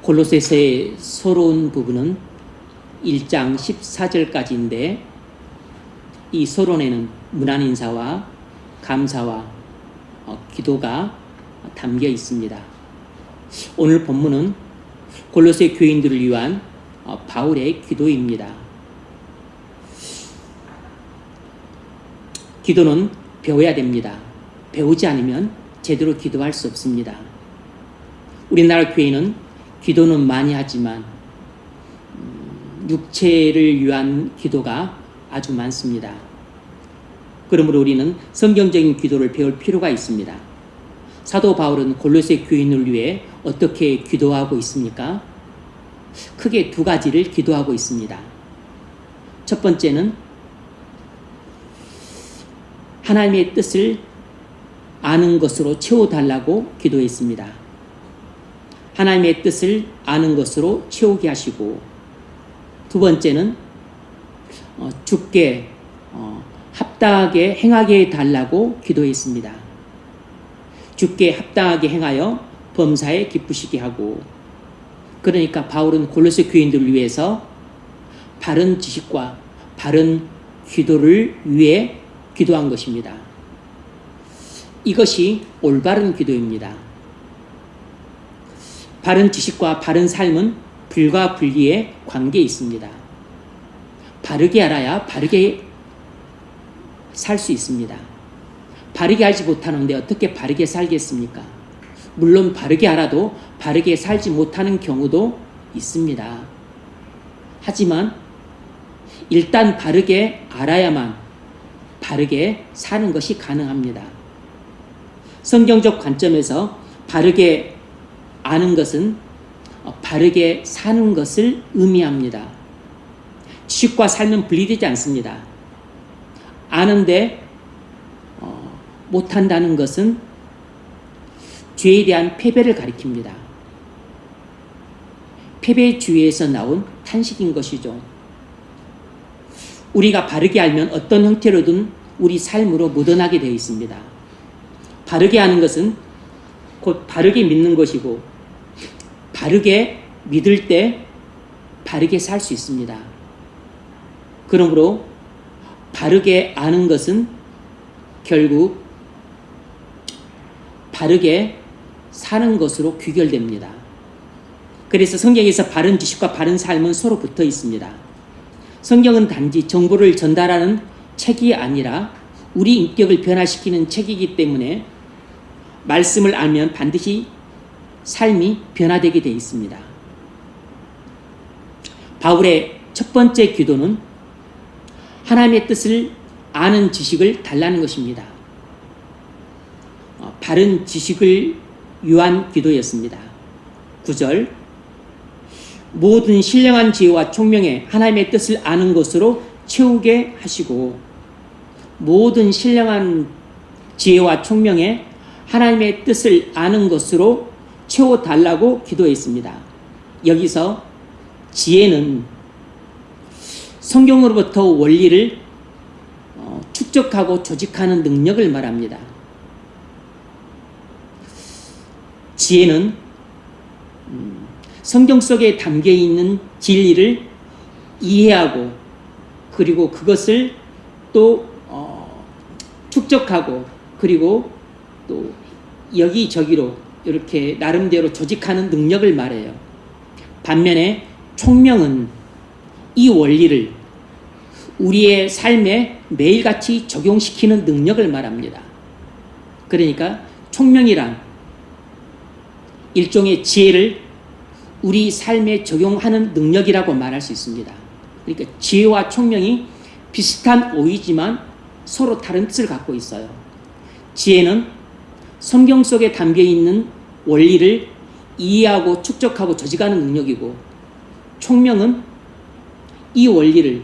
골로새서의 서러운 부분은 1장 14절까지인데 이 서론에는 문안 인사와 감사와 기도가 담겨 있습니다. 오늘 본문은 골로새 교인들을 위한 바울의 기도입니다. 기도는 배워야 됩니다. 배우지 않으면 제대로 기도할 수 없습니다. 우리나라 교회는 기도는 많이 하지만 육체를 위한 기도가 아주 많습니다. 그러므로 우리는 성경적인 기도를 배울 필요가 있습니다. 사도 바울은 골로새 교인을 위해 어떻게 기도하고 있습니까? 크게 두 가지를 기도하고 있습니다. 첫 번째는 하나님의 뜻을 아는 것으로 채워달라고 기도했습니다. 하나님의 뜻을 아는 것으로 채우게 하시고, 두 번째는 주께 합당하게 행하게 해달라고 기도했습니다. 주께 합당하게 행하여 범사에 기쁘시게 하고, 그러니까 바울은 골로새 교인들을 위해서 바른 지식과 바른 기도를 위해 기도한 것입니다. 이것이 올바른 기도입니다. 바른 지식과 바른 삶은 불과 분리의 관계에 있습니다. 바르게 알아야 바르게 살 수 있습니다. 바르게 알지 못하는데 어떻게 바르게 살겠습니까? 물론 바르게 알아도 바르게 살지 못하는 경우도 있습니다. 하지만 일단 바르게 알아야만 바르게 사는 것이 가능합니다. 성경적 관점에서 바르게 아는 것은 바르게 사는 것을 의미합니다. 지식과 삶은 분리되지 않습니다. 아는데 못한다는 것은 죄에 대한 패배를 가리킵니다. 패배의 주의에서 나온 탄식인 것이죠. 우리가 바르게 알면 어떤 형태로든 우리 삶으로 묻어나게 되어 있습니다. 바르게 아는 것은 곧 바르게 믿는 것이고, 바르게 믿을 때 바르게 살 수 있습니다. 그러므로 바르게 아는 것은 결국 바르게 사는 것으로 귀결됩니다. 그래서 성경에서 바른 지식과 바른 삶은 서로 붙어 있습니다. 성경은 단지 정보를 전달하는 책이 아니라 우리 인격을 변화시키는 책이기 때문에 말씀을 알면 반드시 삶이 변화되게 되어 있습니다. 바울의 첫 번째 기도는 하나님의 뜻을 아는 지식을 달라는 것입니다. 바른 지식을 위한 기도였습니다. 9절, 모든 신령한 지혜와 총명에 하나님의 뜻을 아는 것으로 채우게 하시고, 모든 신령한 지혜와 총명에 하나님의 뜻을 아는 것으로 채워달라고 기도했습니다. 여기서 지혜는 성경으로부터 원리를 축적하고 조직하는 능력을 말합니다. 지혜는 성경 속에 담겨 있는 진리를 이해하고, 그리고 그것을 또 축적하고, 그리고 또 여기저기로 이렇게 나름대로 조직하는 능력을 말해요. 반면에 총명은 이 원리를 우리의 삶에 매일같이 적용시키는 능력을 말합니다. 그러니까 총명이란 일종의 지혜를 우리 삶에 적용하는 능력이라고 말할 수 있습니다. 그러니까 지혜와 총명이 비슷한 오이지만 서로 다른 뜻을 갖고 있어요. 지혜는 성경 속에 담겨 있는 원리를 이해하고 축적하고 조직하는 능력이고, 총명은 이 원리를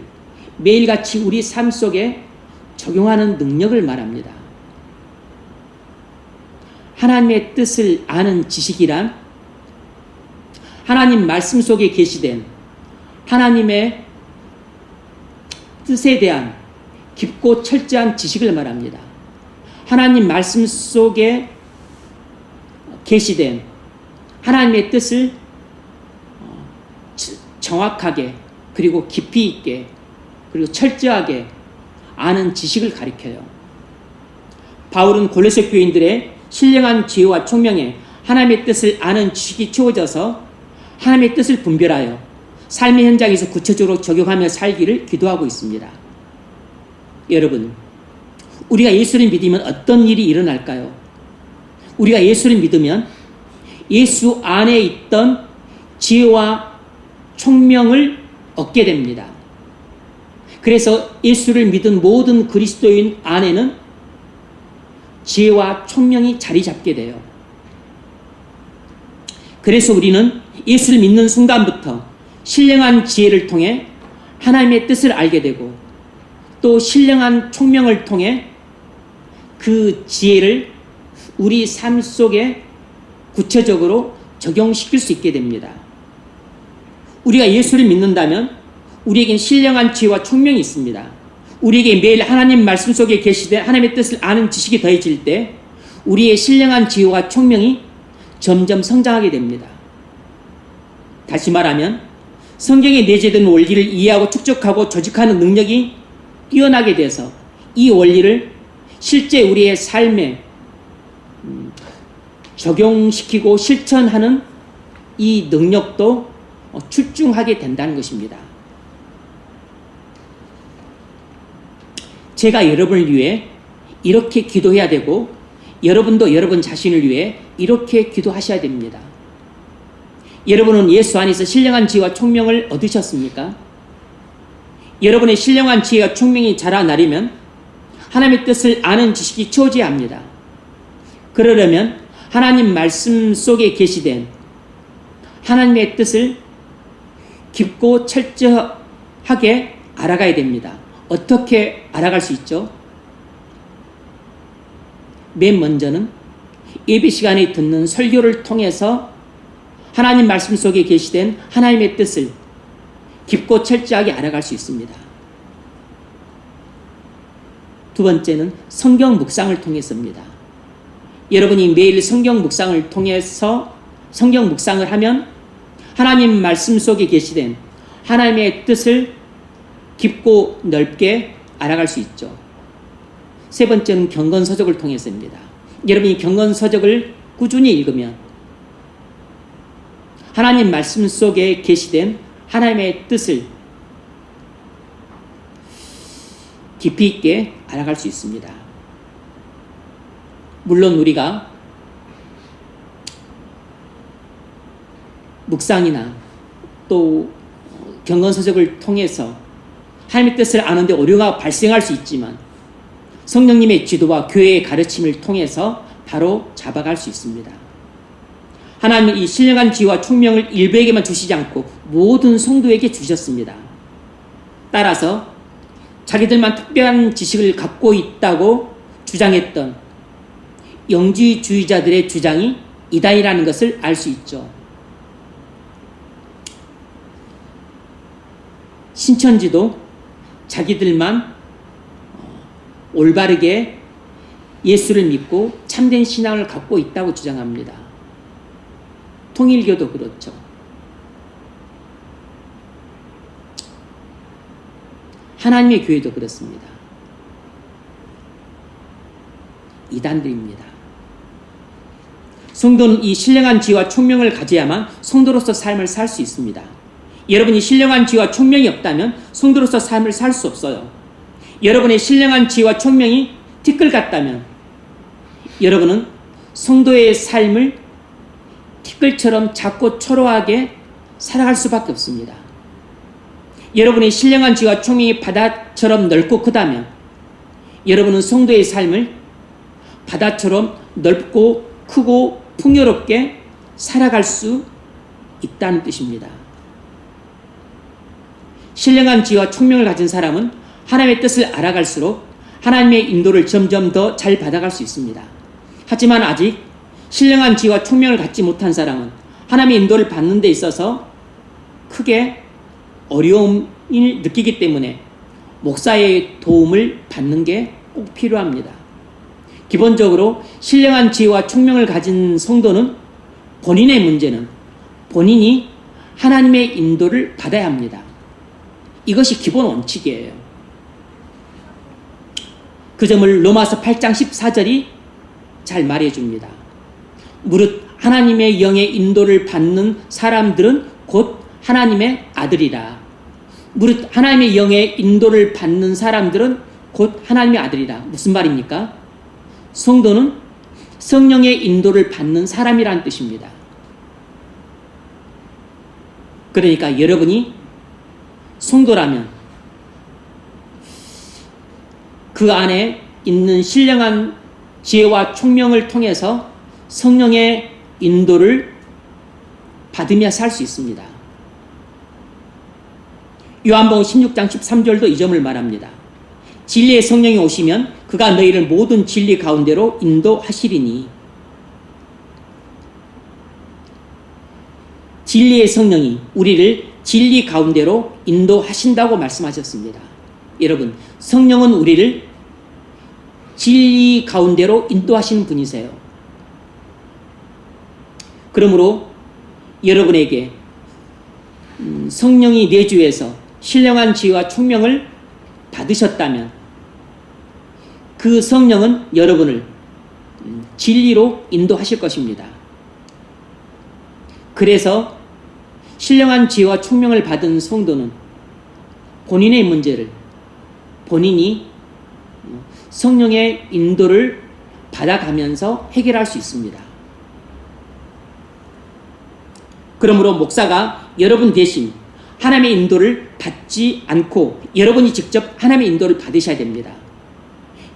매일같이 우리 삶 속에 적용하는 능력을 말합니다. 하나님의 뜻을 아는 지식이란 하나님 말씀 속에 계시된 하나님의 뜻에 대한 깊고 철저한 지식을 말합니다. 하나님 말씀 속에 계시된 하나님의 뜻을 정확하게 그리고 깊이 있게 그리고 철저하게 아는 지식을 가리켜요. 바울은 골로새 교인들의 신령한 지혜와 총명에 하나님의 뜻을 아는 지식이 채워져서 하나님의 뜻을 분별하여 삶의 현장에서 구체적으로 적용하며 살기를 기도하고 있습니다. 여러분, 우리가 예수를 믿으면 어떤 일이 일어날까요? 우리가 예수를 믿으면 예수 안에 있던 지혜와 총명을 얻게 됩니다. 그래서 예수를 믿은 모든 그리스도인 안에는 지혜와 총명이 자리 잡게 돼요. 그래서 우리는 예수를 믿는 순간부터 신령한 지혜를 통해 하나님의 뜻을 알게 되고 또 신령한 총명을 통해 그 지혜를 우리 삶 속에 구체적으로 적용시킬 수 있게 됩니다. 우리가 예수를 믿는다면 우리에겐 신령한 지혜와 총명이 있습니다. 우리에게 매일 하나님 말씀 속에 계시된 하나님의 뜻을 아는 지식이 더해질 때 우리의 신령한 지혜와 총명이 점점 성장하게 됩니다. 다시 말하면 성경에 내재된 원리를 이해하고 축적하고 조직하는 능력이 뛰어나게 돼서 이 원리를 실제 우리의 삶에 적용시키고 실천하는 이 능력도 출중하게 된다는 것입니다. 제가 여러분을 위해 이렇게 기도해야 되고 여러분도 여러분 자신을 위해 이렇게 기도하셔야 됩니다. 여러분은 예수 안에서 신령한 지혜와 총명을 얻으셨습니까? 여러분의 신령한 지혜와 총명이 자라나려면 하나님의 뜻을 아는 지식이 채워져야 합니다. 그러려면 하나님 말씀 속에 계시된 하나님의 뜻을 깊고 철저하게 알아가야 됩니다. 어떻게 알아갈 수 있죠? 맨 먼저는 예배 시간에 듣는 설교를 통해서 하나님 말씀 속에 계시된 하나님의 뜻을 깊고 철저하게 알아갈 수 있습니다. 두 번째는 성경 묵상을 통해서입니다. 여러분이 매일 성경 묵상을 통해서 성경 묵상을 하면 하나님 말씀 속에 계시된 하나님의 뜻을 깊고 넓게 알아갈 수 있죠. 세 번째는 경건서적을 통해서입니다. 여러분이 경건서적을 꾸준히 읽으면 하나님 말씀 속에 계시된 하나님의 뜻을 깊이 있게 알아갈 수 있습니다. 물론 우리가 묵상이나 또 경건서적을 통해서 하나님의 뜻을 아는데 오류가 발생할 수 있지만 성령님의 지도와 교회의 가르침을 통해서 바로 잡아갈 수 있습니다. 하나님은 이 신령한 지혜와 총명을 일부에게만 주시지 않고 모든 성도에게 주셨습니다. 따라서 자기들만 특별한 지식을 갖고 있다고 주장했던 영지주의자들의 주장이 이단이라는 것을 알 수 있죠. 신천지도 자기들만 올바르게 예수를 믿고 참된 신앙을 갖고 있다고 주장합니다. 통일교도 그렇죠. 하나님의 교회도 그렇습니다. 이단들입니다. 성도는 이 신령한 지혜와 총명을 가져야만 성도로서 삶을 살 수 있습니다. 여러분이 신령한 지혜와 총명이 없다면 성도로서 삶을 살 수 없어요. 여러분의 신령한 지혜와 총명이 티끌 같다면 여러분은 성도의 삶을 티끌처럼 작고 초라하게 살아갈 수밖에 없습니다. 여러분의 신령한 지혜와 총명이 바다처럼 넓고 크다면 여러분은 성도의 삶을 바다처럼 넓고 크고 풍요롭게 살아갈 수 있다는 뜻입니다. 신령한 지혜와 총명을 가진 사람은 하나님의 뜻을 알아갈수록 하나님의 인도를 점점 더 잘 받아갈 수 있습니다. 하지만 아직 신령한 지혜와 총명을 갖지 못한 사람은 하나님의 인도를 받는 데 있어서 크게 어려움을 느끼기 때문에 목사의 도움을 받는 게 꼭 필요합니다. 기본적으로 신령한 지혜와 총명을 가진 성도는 본인의 문제는 본인이 하나님의 인도를 받아야 합니다. 이것이 기본 원칙이에요. 그 점을 로마서 8장 14절이 잘 말해줍니다. 무릇 하나님의 영의 인도를 받는 사람들은 곧 하나님의 아들이라. 무릇 하나님의 영의 인도를 받는 사람들은 곧 하나님의 아들이라. 무슨 말입니까? 성도는 성령의 인도를 받는 사람이라는 뜻입니다. 그러니까 여러분이 성도라면 그 안에 있는 신령한 지혜와 총명을 통해서 성령의 인도를 받으며 살 수 있습니다. 요한복음 16장 13절도 이 점을 말합니다. 진리의 성령이 오시면 그가 너희를 모든 진리 가운데로 인도하시리니. 진리의 성령이 우리를 진리 가운데로 인도하신다고 말씀하셨습니다. 여러분, 성령은 우리를 진리 가운데로 인도하시는 분이세요. 그러므로 여러분에게 성령이 내주에서 신령한 지혜와 총명을 받으셨다면 그 성령은 여러분을 진리로 인도하실 것입니다. 그래서 신령한 지혜와 총명을 받은 성도는 본인의 문제를 본인이 성령의 인도를 받아가면서 해결할 수 있습니다. 그러므로 목사가 여러분 대신 하나님의 인도를 받지 않고 여러분이 직접 하나님의 인도를 받으셔야 됩니다.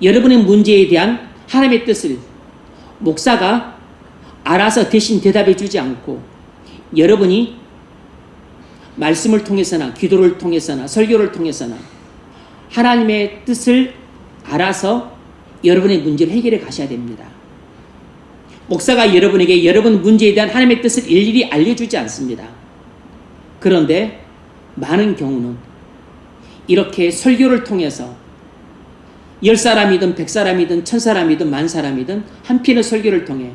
여러분의 문제에 대한 하나님의 뜻을 목사가 알아서 대신 대답해 주지 않고 여러분이 말씀을 통해서나 기도를 통해서나 설교를 통해서나 하나님의 뜻을 알아서 여러분의 문제를 해결해 가셔야 됩니다. 목사가 여러분에게 여러분 문제에 대한 하나님의 뜻을 일일이 알려주지 않습니다. 그런데 많은 경우는 이렇게 설교를 통해서 10사람이든 100사람이든 1000사람이든 10,000사람이든 한 편의 설교를 통해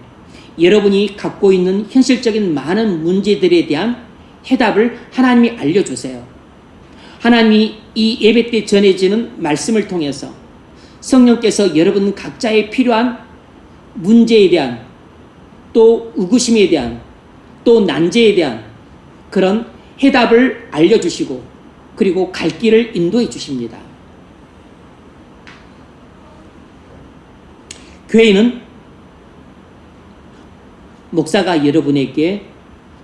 여러분이 갖고 있는 현실적인 많은 문제들에 대한 해답을 하나님이 알려주세요. 하나님이 이 예배 때 전해지는 말씀을 통해서 성령께서 여러분 각자의 필요한 문제에 대한 또 의구심에 대한 또 난제에 대한 그런 해답을 알려주시고 그리고 갈 길을 인도해 주십니다. 교회는 목사가 여러분에게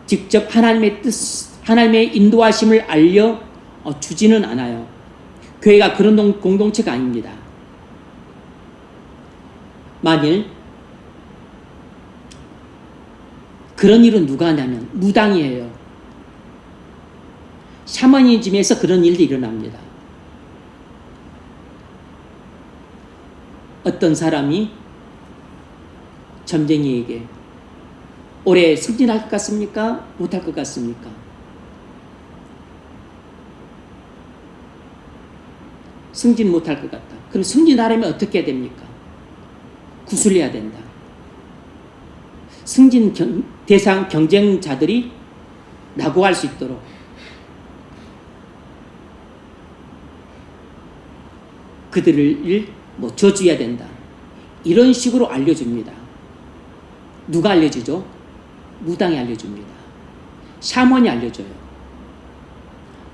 직접 하나님의 뜻, 하나님의 인도하심을 알려주지는 않아요. 교회가 그런 공동체가 아닙니다. 만일 그런 일은 누가 하냐면 무당이에요. 샤머니즘에서 그런 일도 일어납니다. 어떤 사람이 점쟁이에게 올해 승진할 것 같습니까? 못할 것 같습니까? 승진 못할 것 같다. 그럼 승진하려면 어떻게 해야 됩니까? 구슬해야 된다. 승진 대상 경쟁자들이 낙오할 수 있도록 그들을 저주해야 된다. 이런 식으로 알려줍니다. 누가 알려주죠? 무당이 알려줍니다. 샤먼이 알려줘요.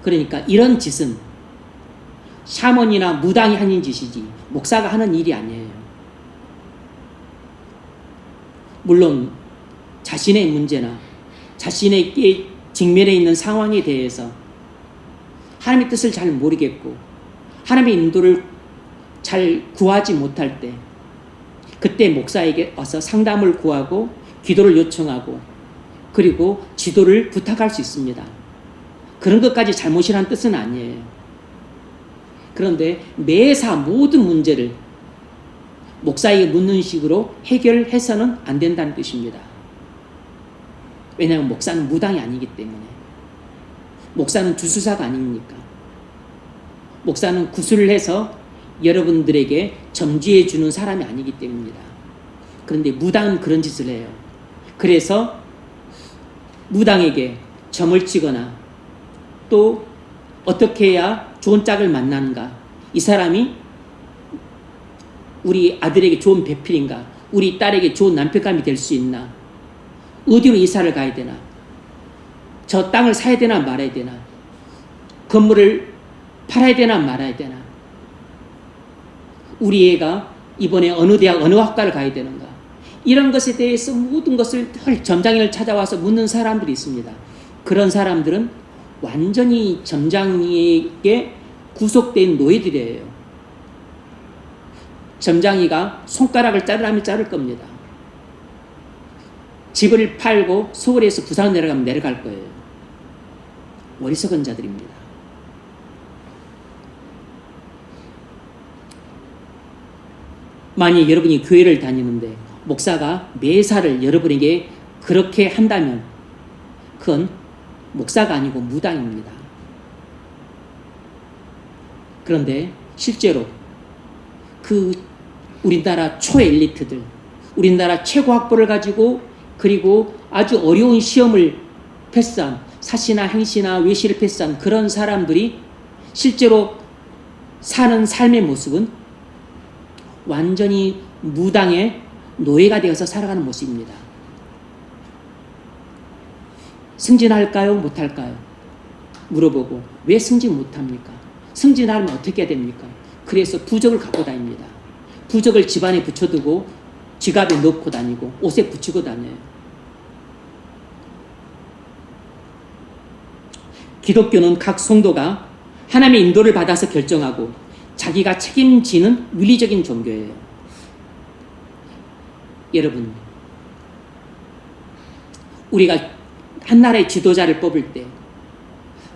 그러니까 이런 짓은 샤먼이나 무당이 하는 짓이지 목사가 하는 일이 아니에요. 물론 자신의 문제나 자신에게 직면해 있는 상황에 대해서 하나님의 뜻을 잘 모르겠고 하나님의 인도를 잘 구하지 못할 때 그때 목사에게 와서 상담을 구하고 기도를 요청하고 그리고 지도를 부탁할 수 있습니다. 그런 것까지 잘못이라는 뜻은 아니에요. 그런데 매사 모든 문제를 목사에게 묻는 식으로 해결해서는 안 된다는 뜻입니다. 왜냐하면 목사는 무당이 아니기 때문에. 목사는 주수사가 아닙니까? 목사는 구술을 해서 여러분들에게 점지해 주는 사람이 아니기 때문입니다. 그런데 무당은 그런 짓을 해요. 그래서 무당에게 점을 치거나 또 어떻게 해야 좋은 짝을 만나는가, 이 사람이 우리 아들에게 좋은 배필인가, 우리 딸에게 좋은 남편감이 될 수 있나, 어디로 이사를 가야 되나, 저 땅을 사야 되나 말아야 되나, 건물을 팔아야 되나 말아야 되나, 우리 애가 이번에 어느 대학 어느 학과를 가야 되는가, 이런 것에 대해서 모든 것을 늘 점장님을 찾아와서 묻는 사람들이 있습니다. 그런 사람들은 완전히 점장에게 구속된 노예들이에요. 점장이가 손가락을 자르라면 자를 겁니다. 집을 팔고 서울에서 부산 내려가면 내려갈 거예요. 어리석은 자들입니다. 만약 여러분이 교회를 다니는데 목사가 매사를 여러분에게 그렇게 한다면 그건 목사가 아니고 무당입니다. 그런데 실제로 그 우리나라 초엘리트들, 우리나라 최고 학벌을 가지고 그리고 아주 어려운 시험을 패스한, 사시나 행시나 외시를 패스한 그런 사람들이 실제로 사는 삶의 모습은 완전히 무당의 노예가 되어서 살아가는 모습입니다. 승진할까요? 못할까요? 물어보고 왜 승진 못합니까? 승진하면 어떻게 해야 됩니까? 그래서 부적을 갖고 다닙니다. 부적을 집안에 붙여두고 지갑에 넣고 다니고 옷에 붙이고 다녀요. 기독교는 각 성도가 하나님의 인도를 받아서 결정하고 자기가 책임지는 윤리적인 종교예요. 여러분, 우리가 한 나라의 지도자를 뽑을 때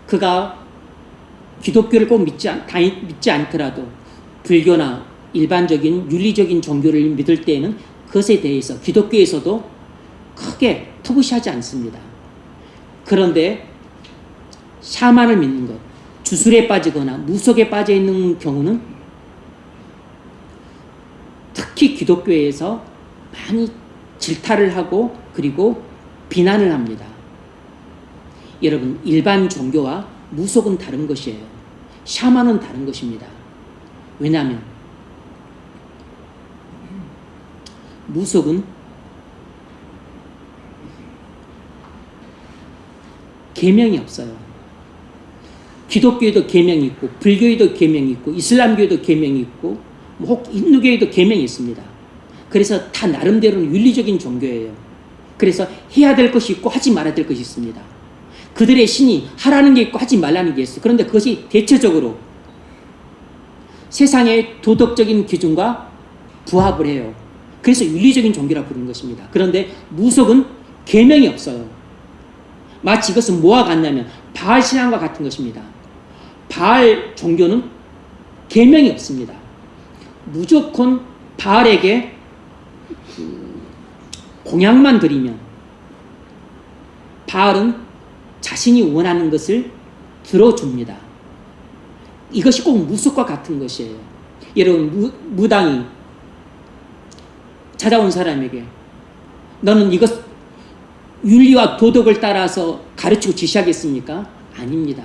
그가 기독교를 꼭 믿지 않더라도 불교나 일반적인 윤리적인 종교를 믿을 때에는 그것에 대해서 기독교에서도 크게 터부시하지 않습니다. 그런데 샤만을 믿는 것, 주술에 빠지거나 무속에 빠져 있는 경우는 특히 기독교에서 많이 질타를 하고 그리고 비난을 합니다. 여러분, 일반 종교와 무속은 다른 것이에요. 샤만은 다른 것입니다. 왜냐하면 무속은 계명이 없어요. 기독교에도 계명이 있고 불교에도 계명이 있고 이슬람교에도 계명이 있고 혹 힌두교에도 계명이 있습니다. 그래서 다 나름대로는 윤리적인 종교예요. 그래서 해야 될 것이 있고 하지 말아야 될 것이 있습니다. 그들의 신이 하라는 게 있고 하지 말라는 게 있어요. 그런데 그것이 대체적으로 세상의 도덕적인 기준과 부합을 해요. 그래서 윤리적인 종교라고 부르는 것입니다. 그런데 무속은 계명이 없어요. 마치 이것은 뭐와 같냐면 바알 신앙과 같은 것입니다. 바알 종교는 계명이 없습니다. 무조건 바알에게 공양만 드리면 바알은 자신이 원하는 것을 들어줍니다. 이것이 꼭 무속과 같은 것이에요. 여러분, 무당이 찾아온 사람에게 너는 이것 윤리와 도덕을 따라서 가르치고 지시하겠습니까? 아닙니다.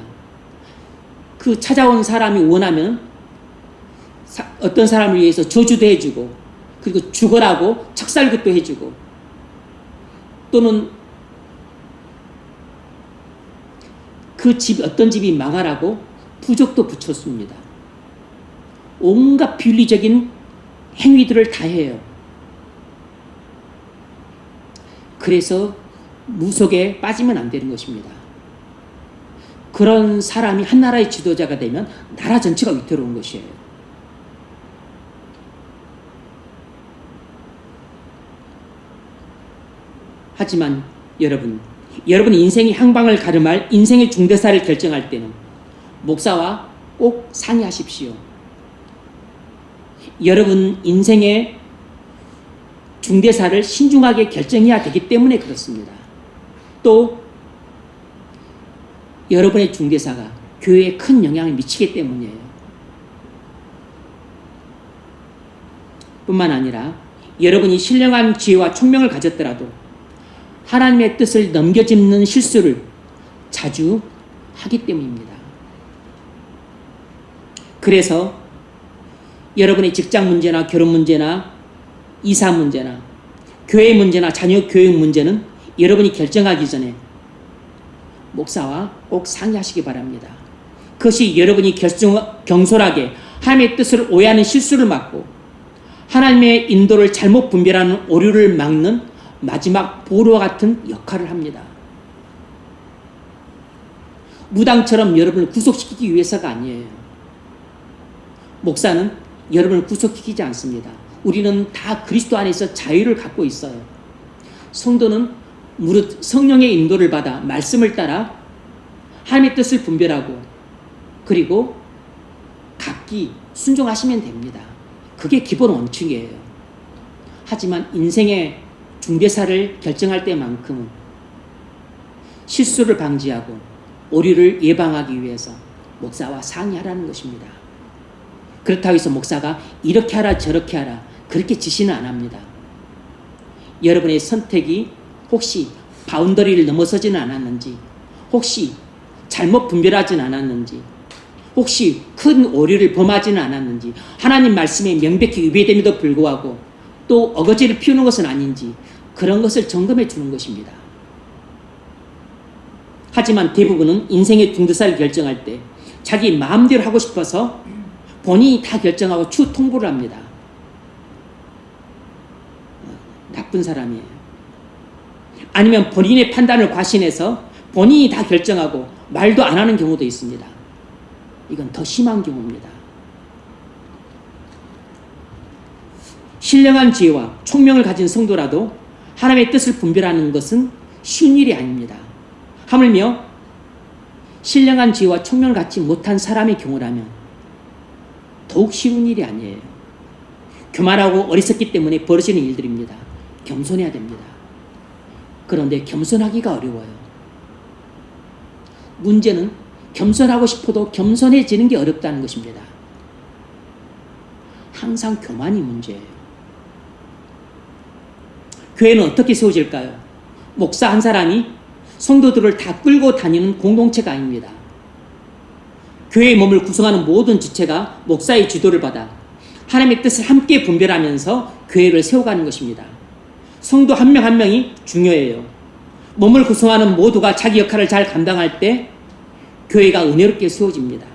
그 찾아온 사람이 원하면 어떤 사람을 위해서 저주도 해주고 그리고 죽으라고 척살굿도 해주고 또는 그 집 어떤 집이 망하라고 부적도 붙였습니다. 온갖 비윤리적인 행위들을 다 해요. 그래서 무속에 빠지면 안 되는 것입니다. 그런 사람이 한 나라의 지도자가 되면 나라 전체가 위태로운 것이에요. 하지만 여러분 인생의 향방을 가름할 인생의 중대사를 결정할 때는 목사와 꼭 상의하십시오. 여러분 인생의 중대사를 신중하게 결정해야 되기 때문에 그렇습니다. 또 여러분의 중대사가 교회에 큰 영향을 미치기 때문이에요. 뿐만 아니라 여러분이 신령한 지혜와 총명을 가졌더라도 하나님의 뜻을 넘겨짚는 실수를 자주 하기 때문입니다. 그래서 여러분의 직장 문제나 결혼 문제나 이사 문제나 교회 문제나 자녀 교육 문제는 여러분이 결정하기 전에 목사와 꼭 상의하시기 바랍니다. 그것이 여러분이 경솔하게 하나님의 뜻을 오해하는 실수를 막고 하나님의 인도를 잘못 분별하는 오류를 막는 마지막 보루와 같은 역할을 합니다. 무당처럼 여러분을 구속시키기 위해서가 아니에요. 목사는 여러분을 구속시키지 않습니다. 우리는 다 그리스도 안에서 자유를 갖고 있어요. 성도는 무릇 성령의 인도를 받아 말씀을 따라 하나님의 뜻을 분별하고 그리고 각기 순종하시면 됩니다. 그게 기본 원칙이에요. 하지만 인생의 중대사를 결정할 때만큼은 실수를 방지하고 오류를 예방하기 위해서 목사와 상의하라는 것입니다. 그렇다고 해서 목사가 이렇게 하라 저렇게 하라 그렇게 지시는 안 합니다. 여러분의 선택이 혹시 바운더리를 넘어서지는 않았는지, 혹시 잘못 분별하지는 않았는지, 혹시 큰 오류를 범하지는 않았는지, 하나님 말씀에 명백히 위배됨에도 불구하고 또 어거지를 피우는 것은 아닌지 그런 것을 점검해 주는 것입니다. 하지만 대부분은 인생의 중대사를 결정할 때 자기 마음대로 하고 싶어서 본인이 다 결정하고 추 통보를 합니다. 나쁜 사람이에요. 아니면 본인의 판단을 과신해서 본인이 다 결정하고 말도 안 하는 경우도 있습니다. 이건 더 심한 경우입니다. 신령한 지혜와 총명을 가진 성도라도 하나님의 뜻을 분별하는 것은 쉬운 일이 아닙니다. 하물며 신령한 지혜와 총명을 갖지 못한 사람의 경우라면 더욱 쉬운 일이 아니에요. 교만하고 어리석기 때문에 벌어지는 일들입니다. 겸손해야 됩니다. 그런데 겸손하기가 어려워요. 문제는 겸손하고 싶어도 겸손해지는 게 어렵다는 것입니다. 항상 교만이 문제예요. 교회는 어떻게 세워질까요? 목사 한 사람이 성도들을 다 끌고 다니는 공동체가 아닙니다. 교회의 몸을 구성하는 모든 지체가 목사의 지도를 받아 하나님의 뜻을 함께 분별하면서 교회를 세워가는 것입니다. 성도 한 명 한 명이 중요해요. 몸을 구성하는 모두가 자기 역할을 잘 감당할 때 교회가 은혜롭게 세워집니다.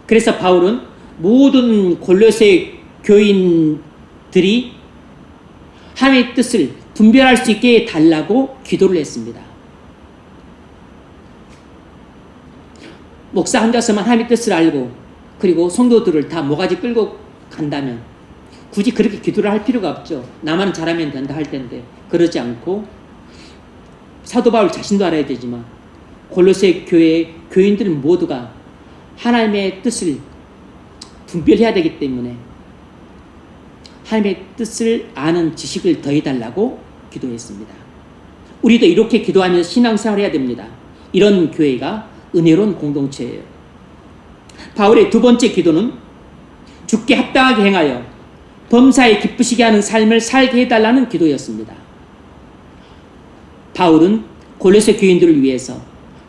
그래서 바울은 모든 골로새 교인들이 하나님의 뜻을 분별할 수 있게 달라고 기도를 했습니다. 목사 혼자서만 하나님의 뜻을 알고 그리고 성도들을 다 모가지 끌고 간다면 굳이 그렇게 기도를 할 필요가 없죠. 나만 잘하면 된다 할 텐데 그러지 않고 사도 바울 자신도 알아야 되지만 골로새 교회의 교인들 모두가 하나님의 뜻을 분별해야 되기 때문에 하나님의 뜻을 아는 지식을 더해달라고 기도했습니다. 우리도 이렇게 기도하면서 신앙생활을 해야 됩니다. 이런 교회가 은혜로운 공동체예요. 바울의 두 번째 기도는 주께 합당하게 행하여 범사에 기쁘시게 하는 삶을 살게 해달라는 기도였습니다. 바울은 골로새 교인들을 위해서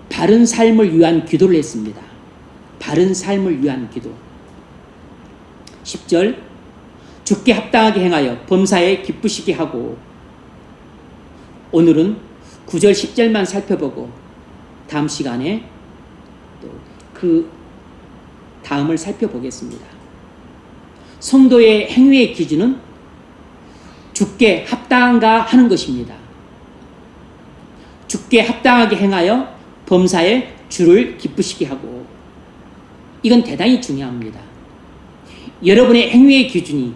바른 삶을 위한 기도를 했습니다. 바른 삶을 위한 기도. 10절 주께 합당하게 행하여 범사에 기쁘시게 하고. 오늘은 9절 10절만 살펴보고 다음 시간에 또 그 다음을 살펴보겠습니다. 성도의 행위의 기준은 주께 합당한가 하는 것입니다. 주께 합당하게 행하여 범사에 주를 기쁘시게 하고. 이건 대단히 중요합니다. 여러분의 행위의 기준이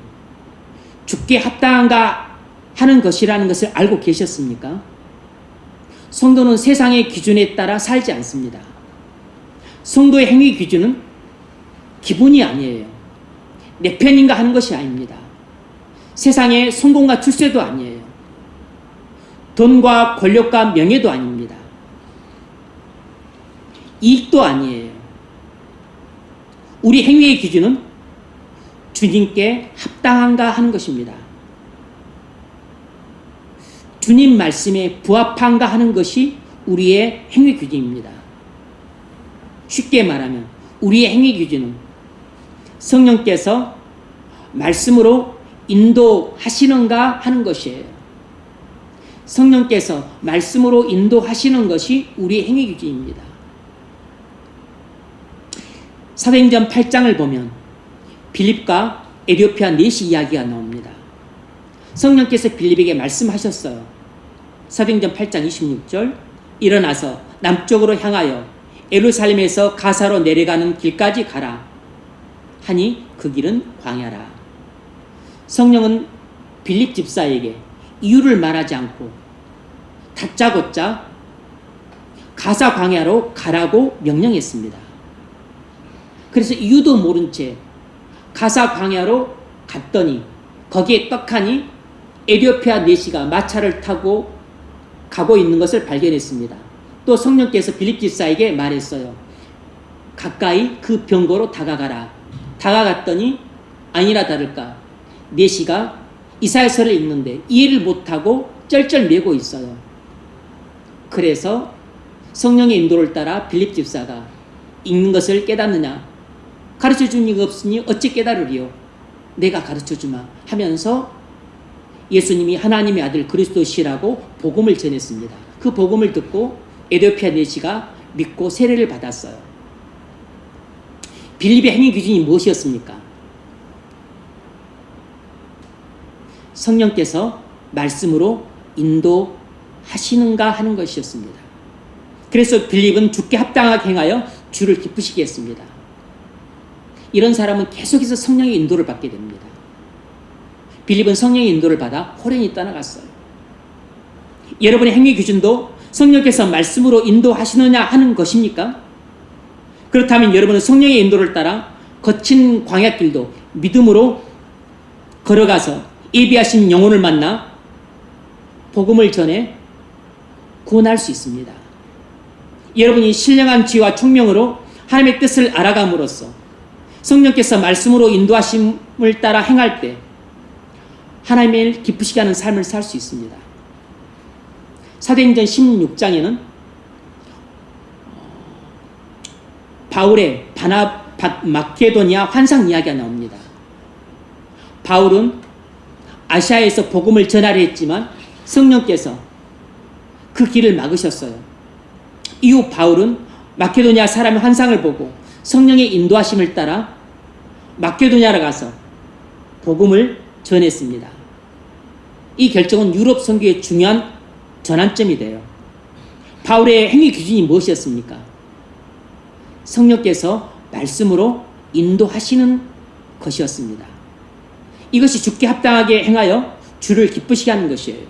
주께 합당한가 하는 것이라는 것을 알고 계셨습니까? 성도는 세상의 기준에 따라 살지 않습니다. 성도의 행위 기준은 기분이 아니에요. 내 편인가 하는 것이 아닙니다. 세상의 성공과 출세도 아니에요. 돈과 권력과 명예도 아닙니다. 이익도 아니에요. 우리 행위의 기준은 주님께 합당한가 하는 것입니다. 주님 말씀에 부합한가 하는 것이 우리의 행위 규정입니다. 쉽게 말하면 우리의 행위 규정은 성령께서 말씀으로 인도하시는가 하는 것이에요. 성령께서 말씀으로 인도하시는 것이 우리의 행위 규정입니다. 사도행전 8장을 보면 빌립과 에디오피아 넷이 이야기가 나옵니다. 성령께서 빌립에게 말씀하셨어요. 사도행전 8장 26절, 일어나서 남쪽으로 향하여 예루살렘에서 가사로 내려가는 길까지 가라 하니 그 길은 광야라. 성령은 빌립 집사에게 이유를 말하지 않고 다짜고짜 가사 광야로 가라고 명령했습니다. 그래서 이유도 모른 채 가사 광야로 갔더니 거기에 떡하니 에디오피아 내시가 마차를 타고 가고 있는 것을 발견했습니다. 또 성령께서 빌립 집사에게 말했어요. 가까이 그 병거로 다가가라. 다가갔더니 아니나 다를까 내시가 이사야서를 읽는데 이해를 못하고 쩔쩔매고 있어요. 그래서 성령의 인도를 따라 빌립 집사가 읽는 것을 깨닫느냐? 가르쳐준 이가 없으니 어찌 깨달으리요? 내가 가르쳐주마 하면서 예수님이 하나님의 아들 그리스도시라고 복음을 전했습니다. 그 복음을 듣고 에디오피아 내시가 믿고 세례를 받았어요. 빌립의 행위 기준이 무엇이었습니까? 성령께서 말씀으로 인도하시는가 하는 것이었습니다. 그래서 빌립은 주께 합당하게 행하여 주를 기쁘시게 했습니다. 이런 사람은 계속해서 성령의 인도를 받게 됩니다. 빌립은 성령의 인도를 받아 호련히 떠나갔어요. 여러분의 행위 기준도 성령께서 말씀으로 인도하시느냐 하는 것입니까? 그렇다면 여러분은 성령의 인도를 따라 거친 광야길도 믿음으로 걸어가서 예비하신 영혼을 만나 복음을 전해 구원할 수 있습니다. 여러분이 신령한 지혜와 총명으로 하나님의 뜻을 알아감으로써 성령께서 말씀으로 인도하심을 따라 행할 때 하나님을 기쁘시게 하는 삶을 살 수 있습니다. 사도행전 16장에는 바울의 마케도니아 환상 이야기가 나옵니다. 바울은 아시아에서 복음을 전하려 했지만 성령께서 그 길을 막으셨어요. 이후 바울은 마케도니아 사람의 환상을 보고 성령의 인도하심을 따라 마케도니아로 가서 복음을 전했습니다. 이 결정은 유럽 선교의 중요한 전환점이 돼요. 바울의 행위 기준이 무엇이었습니까? 성령께서 말씀으로 인도하시는 것이었습니다. 이것이 주께 합당하게 행하여 주를 기쁘시게 하는 것이에요.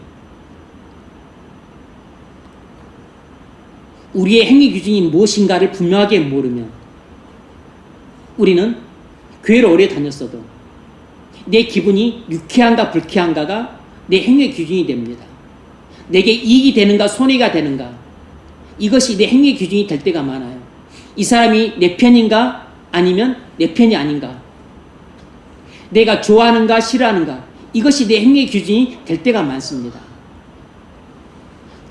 우리의 행위 기준이 무엇인가를 분명하게 모르면 우리는 교회를 오래 다녔어도 내 기분이 유쾌한가 불쾌한가가 내 행위의 기준이 됩니다. 내게 이익이 되는가 손해가 되는가 이것이 내 행위의 기준이 될 때가 많아요. 이 사람이 내 편인가 아니면 내 편이 아닌가, 내가 좋아하는가 싫어하는가 이것이 내 행위의 기준이 될 때가 많습니다.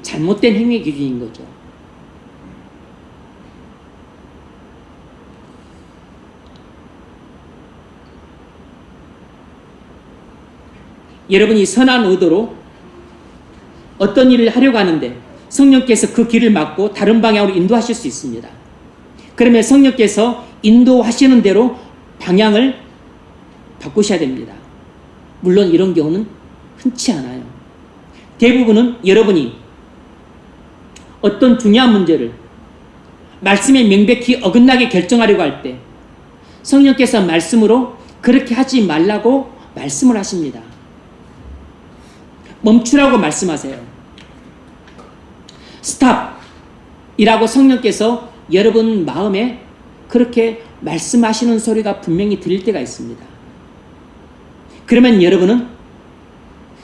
잘못된 행위의 기준인 거죠. 여러분이 선한 의도로 어떤 일을 하려고 하는데 성령께서 그 길을 막고 다른 방향으로 인도하실 수 있습니다. 그러면 성령께서 인도하시는 대로 방향을 바꾸셔야 됩니다. 물론 이런 경우는 흔치 않아요. 대부분은 여러분이 어떤 중요한 문제를 말씀에 명백히 어긋나게 결정하려고 할 때 성령께서 말씀으로 그렇게 하지 말라고 말씀을 하십니다. 멈추라고 말씀하세요. 스탑이라고 성령께서 여러분 마음에 그렇게 말씀하시는 소리가 분명히 들릴 때가 있습니다. 그러면 여러분은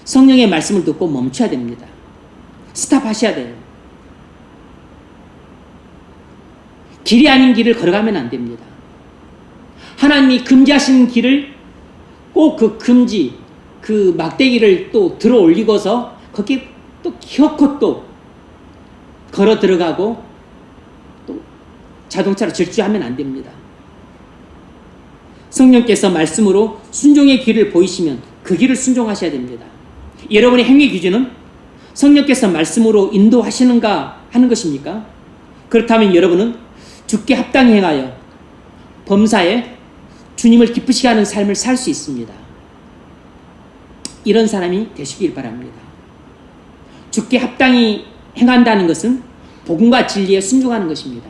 성령의 말씀을 듣고 멈춰야 됩니다. 스탑하셔야 돼요. 길이 아닌 길을 걸어가면 안 됩니다. 하나님이 금지하신 길을 꼭 그 금지, 그 막대기를 또 들어 올리고서 거기에 또 기어코 또 걸어 들어가고 또 자동차로 질주하면 안 됩니다. 성령께서 말씀으로 순종의 길을 보이시면 그 길을 순종하셔야 됩니다. 여러분의 행위 기준은 성령께서 말씀으로 인도하시는가 하는 것입니까? 그렇다면 여러분은 주께 합당히 행하여 범사에 주님을 기쁘시게 하는 삶을 살 수 있습니다. 이런 사람이 되시길 바랍니다. 주께 합당히 행한다는 것은 복음과 진리에 순종하는 것입니다.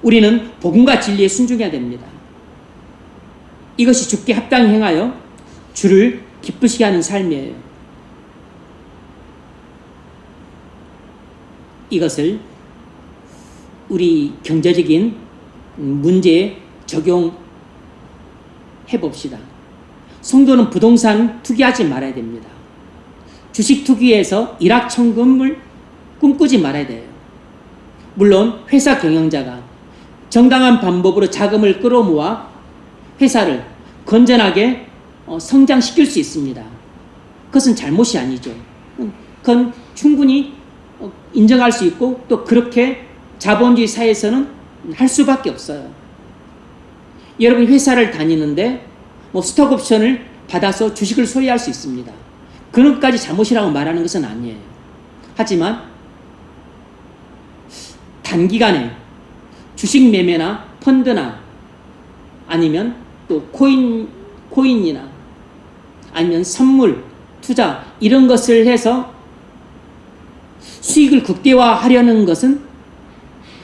우리는 복음과 진리에 순종해야 됩니다. 이것이 주께 합당히 행하여 주를 기쁘시게 하는 삶이에요. 이것을 우리 경제적인 문제에 적용해 봅시다. 성도는 부동산 투기하지 말아야 됩니다. 주식 투기에서 일확천금을 꿈꾸지 말아야 돼요. 물론 회사 경영자가 정당한 방법으로 자금을 끌어모아 회사를 건전하게 성장시킬 수 있습니다. 그것은 잘못이 아니죠. 그건 충분히 인정할 수 있고 또 그렇게 자본주의 사회에서는 할 수밖에 없어요. 여러분이 회사를 다니는데 스톡옵션을 받아서 주식을 소유할 수 있습니다. 그런 것까지 잘못이라고 말하는 것은 아니에요. 하지만 단기간에 주식 매매나 펀드나 아니면 또 코인이나 아니면 선물, 투자 이런 것을 해서 수익을 극대화하려는 것은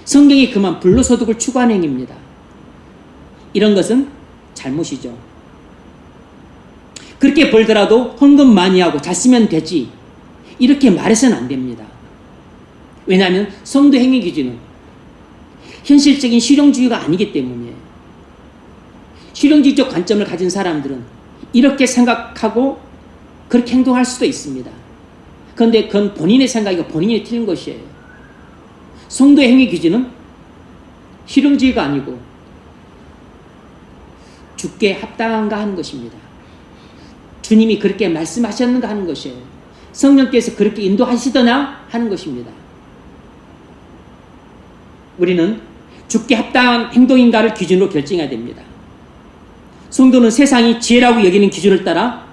성경이 그만 불로소득을 추구하는 행위입니다. 이런 것은 잘못이죠. 그렇게 벌더라도 헌금 많이 하고 잘 쓰면 되지 이렇게 말해서는 안 됩니다. 왜냐하면 성도 행위 기준은 현실적인 실용주의가 아니기 때문이에요. 실용주의적 관점을 가진 사람들은 이렇게 생각하고 그렇게 행동할 수도 있습니다. 그런데 그건 본인의 생각이고 본인이 틀린 것이에요. 성도의 행위 기준은 실용주의가 아니고 주께 합당한가 하는 것입니다. 주님이 그렇게 말씀하셨는가 하는 것이에요. 성령께서 그렇게 인도하시더나 하는 것입니다. 우리는 주께 합당한 행동인가를 기준으로 결정해야 됩니다. 성도는 세상이 지혜라고 여기는 기준을 따라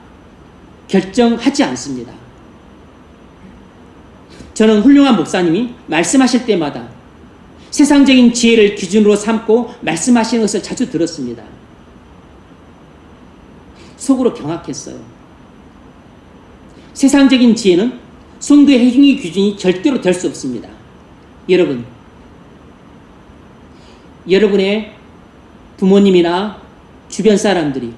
결정하지 않습니다. 저는 훌륭한 목사님이 말씀하실 때마다 세상적인 지혜를 기준으로 삼고 말씀하시는 것을 자주 들었습니다. 속으로 경악했어요. 세상적인 지혜는 성도의 행위 기준이 절대로 될 수 없습니다. 여러분의 부모님이나 주변 사람들이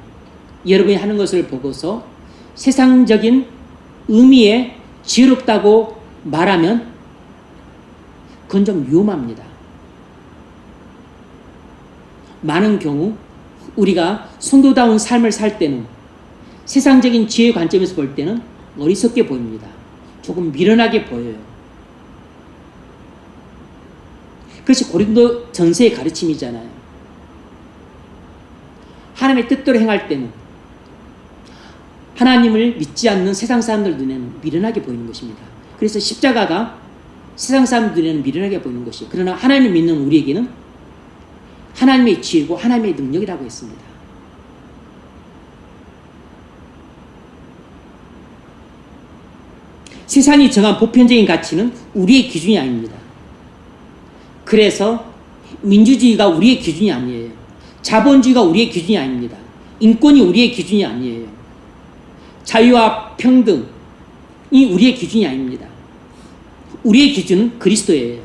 여러분이 하는 것을 보고서 세상적인 의미에 지혜롭다고 말하면 그건 좀 위험합니다. 많은 경우 우리가 성도다운 삶을 살 때는 세상적인 지혜의 관점에서 볼 때는 어리석게 보입니다. 조금 미련하게 보여요. 그것이 고린도 전서의 가르침이잖아요. 하나님의 뜻대로 행할 때는 하나님을 믿지 않는 세상 사람들 눈에는 미련하게 보이는 것입니다. 그래서 십자가가 세상 사람들 눈에는 미련하게 보이는 것이에요. 그러나 하나님을 믿는 우리에게는 하나님의 지혜고 하나님의 능력이라고 했습니다. 세상이 정한 보편적인 가치는 우리의 기준이 아닙니다. 그래서 민주주의가 우리의 기준이 아니에요. 자본주의가 우리의 기준이 아닙니다. 인권이 우리의 기준이 아니에요. 자유와 평등이 우리의 기준이 아닙니다. 우리의 기준은 그리스도예요.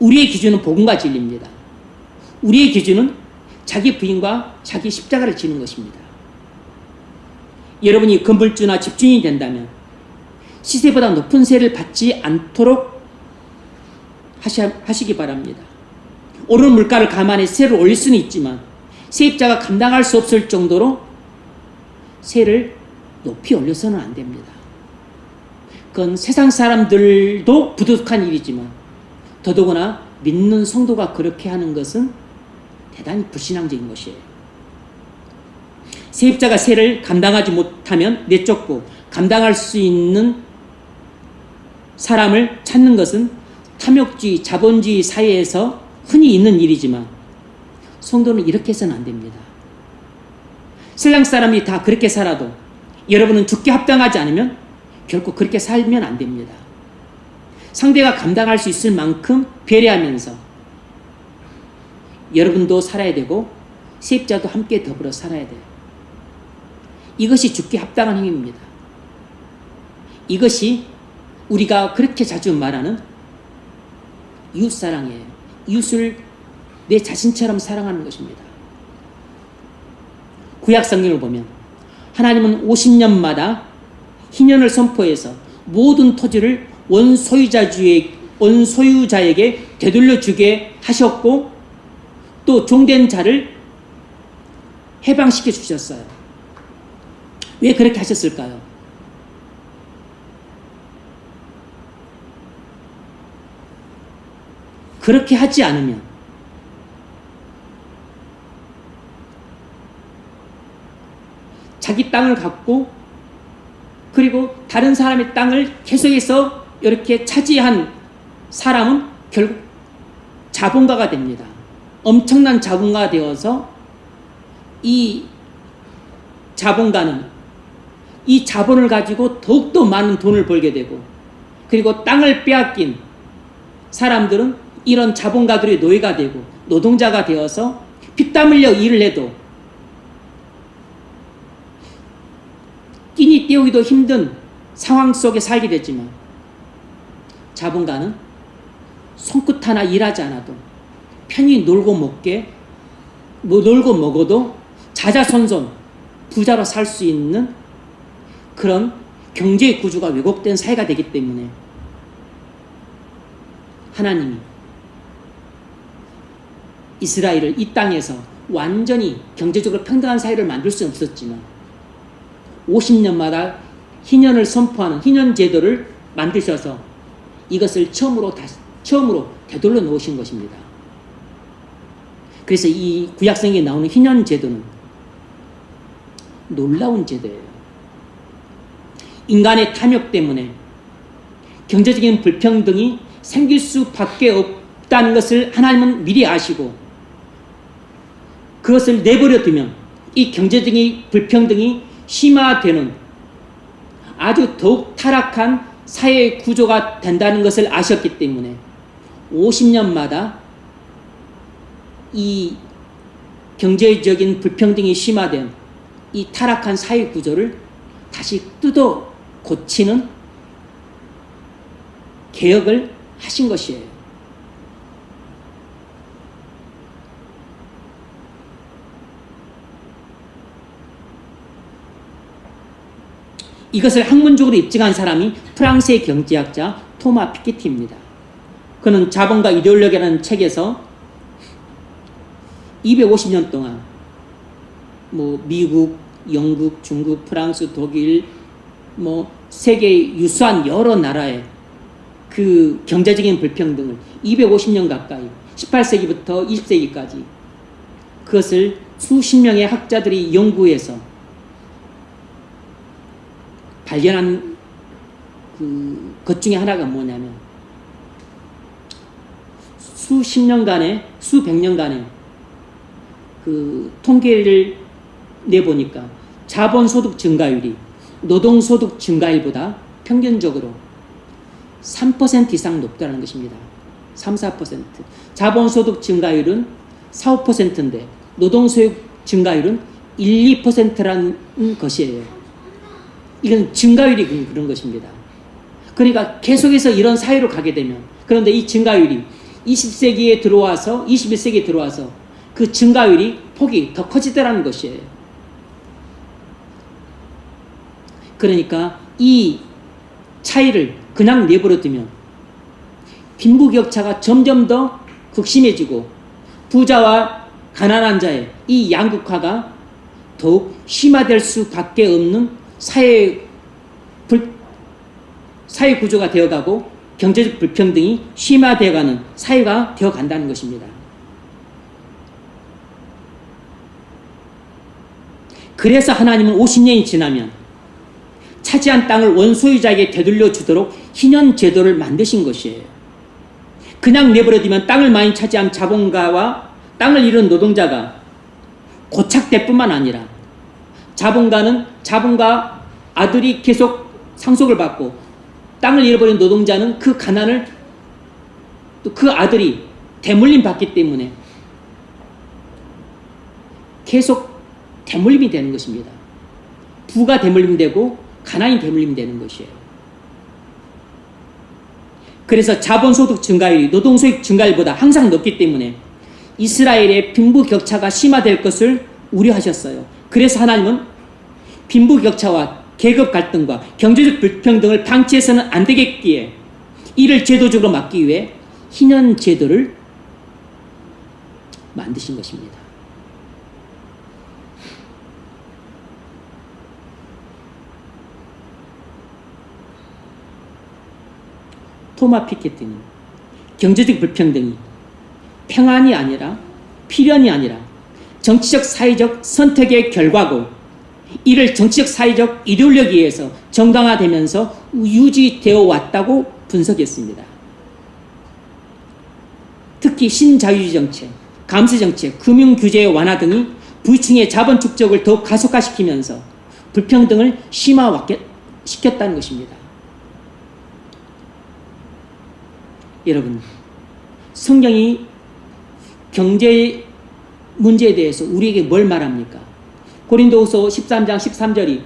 우리의 기준은 복음과 진리입니다. 우리의 기준은 자기 부인과 자기 십자가를 지는 것입니다. 여러분이 건물주나 집주인이 된다면 시세보다 높은 세를 받지 않도록 하시기 바랍니다. 오르는 물가를 감안해 세를 올릴 수는 있지만 세입자가 감당할 수 없을 정도로 세를 높이 올려서는 안 됩니다. 그건 세상 사람들도 부득한 일이지만 더더구나 믿는 성도가 그렇게 하는 것은 대단히 불신앙적인 것이에요. 세입자가 세를 감당하지 못하면 내쫓고 감당할 수 있는 사람을 찾는 것은 탐욕주의, 자본주의 사회에서 흔히 있는 일이지만 성도는 이렇게 해서는 안 됩니다. 세상 사람이 다 그렇게 살아도 여러분은 죽게 합당하지 않으면 결코 그렇게 살면 안 됩니다. 상대가 감당할 수 있을 만큼 배려하면서 여러분도 살아야 되고 세입자도 함께 더불어 살아야 돼요. 이것이 죽게 합당한 행위입니다. 이것이 우리가 그렇게 자주 말하는 이웃사랑이에요. 이웃을 내 자신처럼 사랑하는 것입니다. 구약성경을 보면 하나님은 50년마다 희년을 선포해서 모든 토지를 원소유자에게 되돌려주게 하셨고 또 종된 자를 해방시켜 주셨어요. 왜 그렇게 하셨을까요? 그렇게 하지 않으면 자기 땅을 갖고 그리고 다른 사람의 땅을 계속해서 이렇게 차지한 사람은 결국 자본가가 됩니다. 엄청난 자본가가 되어서 이 자본가는 이 자본을 가지고 더욱더 많은 돈을 벌게 되고 그리고 땅을 빼앗긴 사람들은 이런 자본가들의 노예가 되고 노동자가 되어서 피땀 흘려 일을 해도 끼니 때우기도 힘든 상황 속에 살게 됐지만 자본가는 손끝 하나 일하지 않아도 편히 놀고 먹어도 자자손손 부자로 살 수 있는 그런 경제 구조가 왜곡된 사회가 되기 때문에 하나님이 이스라엘을 이 땅에서 완전히 경제적으로 평등한 사회를 만들 수는 없었지만 50년마다 희년을 선포하는 희년 제도를 만드셔서 이것을 처음으로 되돌려 놓으신 것입니다. 그래서 이 구약성경에 나오는 희년 제도는 놀라운 제도예요. 인간의 탐욕 때문에 경제적인 불평등이 생길 수밖에 없다는 것을 하나님은 미리 아시고 그것을 내버려 두면 이 경제적인 불평등이 심화되는 아주 더욱 타락한 사회 구조가 된다는 것을 아셨기 때문에 50년마다 이 경제적인 불평등이 심화된 이 타락한 사회 구조를 다시 뜯어 고치는 개혁을 하신 것이에요. 이것을 학문적으로 입증한 사람이 프랑스의 경제학자 토마 피케티입니다. 그는 자본과 이데올로기라는 책에서 250년 동안 미국, 영국, 중국, 프랑스, 독일 세계 유수한 여러 나라의 그 경제적인 불평등을 250년 가까이 18세기부터 20세기까지 그것을 수십 명의 학자들이 연구해서 발견한 것 중에 하나가 뭐냐면 수십 년간의 수백 년간의 그 통계를 내보니까 자본소득 증가율이 노동소득 증가율보다 평균적으로 3% 이상 높다는 것입니다. 3, 4%. 자본소득 증가율은 4, 5%인데 노동소득 증가율은 1, 2%라는 것이에요. 이건 증가율이 그런 것입니다. 그러니까 계속해서 이런 사회로 가게 되면 그런데 이 증가율이 20세기에 들어와서 21세기에 들어와서 그 증가율이 폭이 더 커지더라는 것이에요. 그러니까 이 차이를 그냥 내버려 두면 빈부격차가 점점 더 극심해지고 부자와 가난한 자의 이 양극화가 더욱 심화될 수밖에 없는 사회 구조가 되어가고 경제적 불평등이 심화되어가는 사회가 되어간다는 것입니다. 그래서 하나님은 50년이 지나면 차지한 땅을 원소유자에게 되돌려 주도록 희년 제도를 만드신 것이에요. 그냥 내버려두면 땅을 많이 차지한 자본가와 땅을 잃은 노동자가 고착될 뿐만 아니라 자본가 아들이 계속 상속을 받고 땅을 잃어버린 노동자는 그 가난을 또 그 아들이 대물림 받기 때문에 계속 대물림이 되는 것입니다. 부가 대물림되고 가난이 대물림되는 것이에요. 그래서 자본소득 증가율이 노동소득 증가율보다 항상 높기 때문에 이스라엘의 빈부격차가 심화될 것을 우려하셨어요. 그래서 하나님은 빈부격차와 계급 갈등과 경제적 불평등을 방치해서는 안 되겠기에 이를 제도적으로 막기 위해 희년 제도를 만드신 것입니다. 토마 피케티는 경제적 불평등이 평안이 아니라 필연이 아니라 정치적 사회적 선택의 결과고 이를 정치적 사회적 이데올로기에서 정당화되면서 유지되어 왔다고 분석했습니다. 특히 신자유주의 정책, 감세 정책, 금융규제의 완화 등이 부유층의 자본 축적을 더욱 가속화시키면서 불평등을 심화시켰다는 것입니다. 여러분, 성경이 경제 문제에 대해서 우리에게 뭘 말합니까? 고린도후서 13장 13절이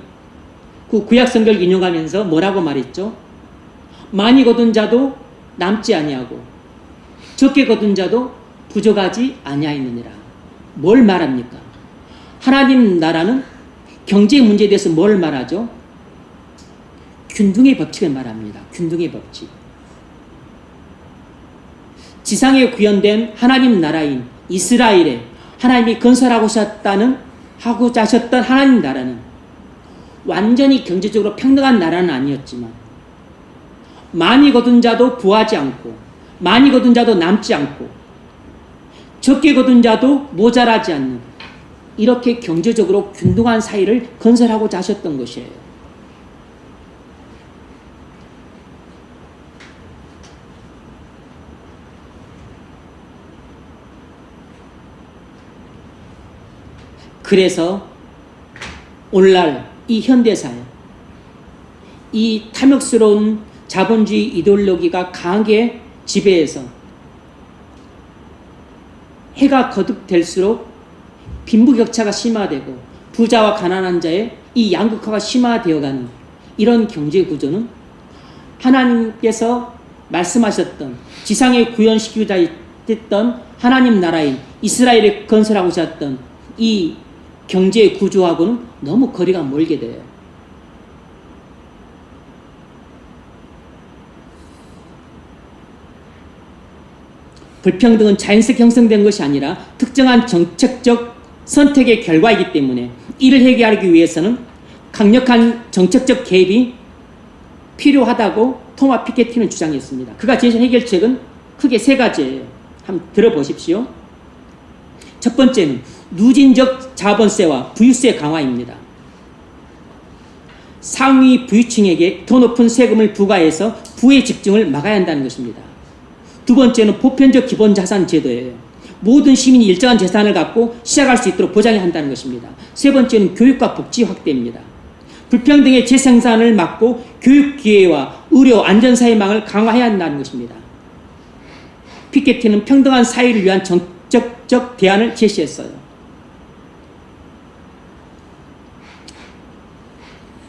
그 구약 성경을 인용하면서 뭐라고 말했죠? 많이 거둔 자도 남지 아니하고 적게 거둔 자도 부족하지 아니하였느니라. 뭘 말합니까? 하나님 나라는 경제 문제에 대해서 뭘 말하죠? 균등의 법칙을 말합니다. 균등의 법칙. 지상에 구현된 하나님 나라인 이스라엘에 하나님이 건설하고자 하셨던 하나님 나라는 완전히 경제적으로 평등한 나라는 아니었지만 많이 거둔 자도 부하지 않고 많이 거둔 자도 남지 않고 적게 거둔 자도 모자라지 않는 이렇게 경제적으로 균등한 사회를 건설하고자 하셨던 것이에요. 그래서 오늘날 이 현대사회, 이 탐욕스러운 자본주의 이데올로기가 강하게 지배해서 해가 거듭될수록 빈부격차가 심화되고 부자와 가난한 자의 이 양극화가 심화되어가는 이런 경제구조는 하나님께서 말씀하셨던 지상에 구현시키고자 했던 하나님 나라인 이스라엘을 건설하고자 했던 이 경제 구조하고는 너무 거리가 멀게 돼요. 불평등은 자연스럽게 형성된 것이 아니라 특정한 정책적 선택의 결과이기 때문에 이를 해결하기 위해서는 강력한 정책적 개입이 필요하다고 토마 피케티는 주장했습니다. 그가 제시한 해결책은 크게 세 가지예요. 한번 들어보십시오. 첫 번째는 누진적 자본세와 부유세 강화입니다. 상위 부유층에게 더 높은 세금을 부과해서 부의 집중을 막아야 한다는 것입니다. 두 번째는 보편적 기본자산 제도예요. 모든 시민이 일정한 재산을 갖고 시작할 수 있도록 보장해야 한다는 것입니다. 세 번째는 교육과 복지 확대입니다. 불평등의 재생산을 막고 교육 기회와 의료 안전사회망을 강화해야 한다는 것입니다. 피케티는 평등한 사회를 위한 정책적 대안을 제시했어요.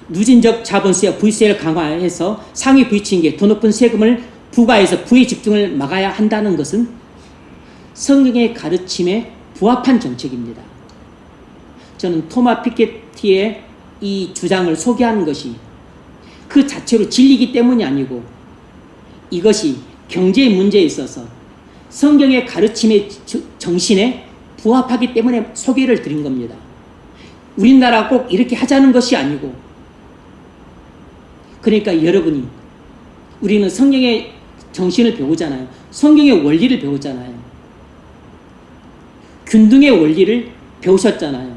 누진적 자본세와 부유세를 강화해서 상위 부유층에게 더 높은 세금을 부과해서 부의 집중을 막아야 한다는 것은 성경의 가르침에 부합한 정책입니다. 저는 토마 피케티의 이 주장을 소개하는 것이 그 자체로 진리이기 때문이 아니고 이것이 경제 문제에 있어서 성경의 가르침의 정신에 부합하기 때문에 소개를 드린 겁니다. 우리나라가 꼭 이렇게 하자는 것이 아니고 그러니까 여러분이 우리는 성경의 정신을 배우잖아요. 성경의 원리를 배우잖아요. 균등의 원리를 배우셨잖아요.